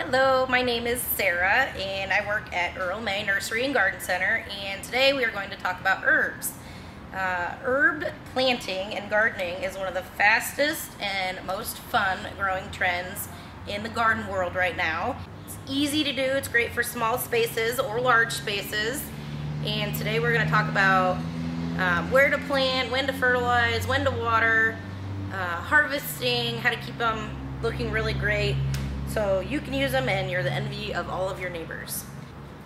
Hello, my name is Sarah and I work at Earl Nursery and Garden Center, and today we are going to talk about herbs. Herb planting and gardening is one of the fastest and most fun growing trends in the garden world right now. It's easy to do, it's great for small spaces or large spaces, and today we're going to talk about where to plant, when to fertilize, when to water, harvesting, how to keep them looking really great so you can use them and you're the envy of all of your neighbors.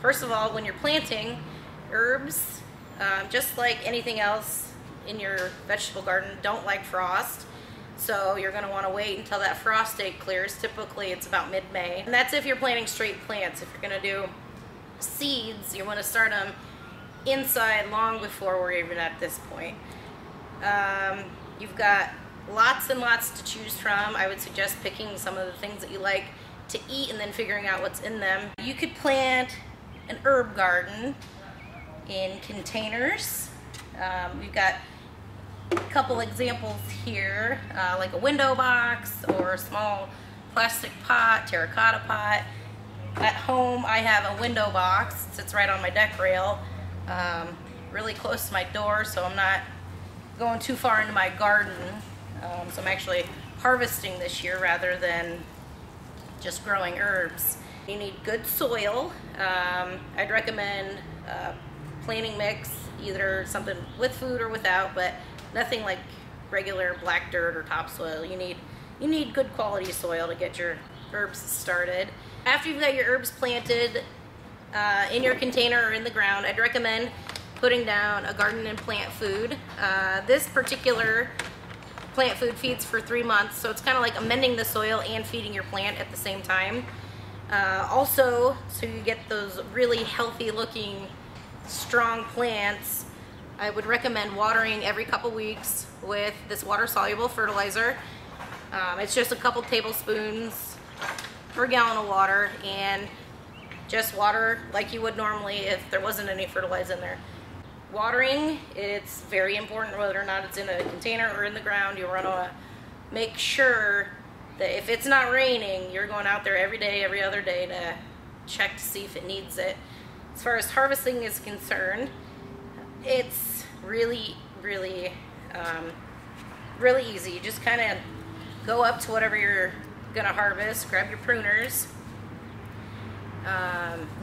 First of all, when you're planting herbs, just like anything else in your vegetable garden, don't like frost. So you're going to want to wait until that frost date clears. Typically it's about mid-May. And that's if you're planting straight plants. If you're going to do seeds, you want to start them inside long before we're even at this point. You've got lots and lots to choose from. I would suggest picking some of the things that you like to eat and then figuring out what's in them. You could plant an herb garden in containers. We've got a couple examples here, like a window box or a small plastic pot, terracotta pot. At home I have a window box. It sits right on my deck rail, really close to my door, so I'm not going too far into my garden. So I'm actually harvesting this year rather than just growing herbs. You need good soil. I'd recommend planting mix, either something with food or without, but nothing like regular black dirt or topsoil. You need good quality soil to get your herbs started. After you've got your herbs planted in your container or in the ground, I'd recommend putting down a garden and plant food. This particular plant food feeds for 3 months, so it's kind of like amending the soil and feeding your plant at the same time. Also, so you get those really healthy looking strong plants, I would recommend watering every couple weeks with this water soluble fertilizer. It's just a couple tablespoons per gallon of water, and just water like you would normally if there wasn't any fertilizer in there. Watering, it's very important whether or not it's in a container or in the ground. You want to make sure that if it's not raining, you're going out there every day, every other day to check to see if it needs it. As far as harvesting is concerned, it's really easy. You just kind of go up to whatever you're gonna harvest, grab your pruners,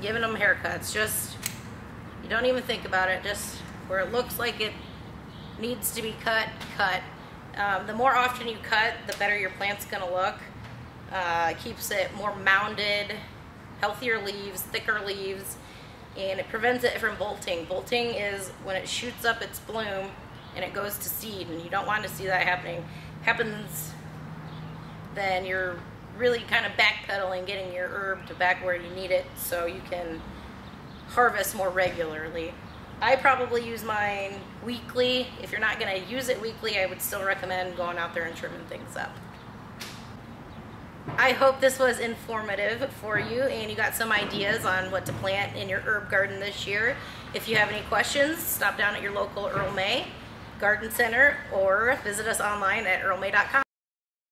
giving them haircuts. Just, you don't even think about it, just where it looks like it needs to be cut, cut. The more often you cut, the better your plant's gonna look. It keeps it more mounded, healthier leaves, thicker leaves, and it prevents it from bolting. Bolting is when it shoots up its bloom and it goes to seed, and you don't want to see that happening. Happens, then you're really kind of backpedaling, getting your herb to back where you need it so you can harvest more regularly. I probably use mine weekly. If you're not going to use it weekly, I would still recommend going out there and trimming things up. I hope this was informative for you and you got some ideas on what to plant in your herb garden this year. If you have any questions, stop down at your local Earl May Garden Center or visit us online at earlmay.com.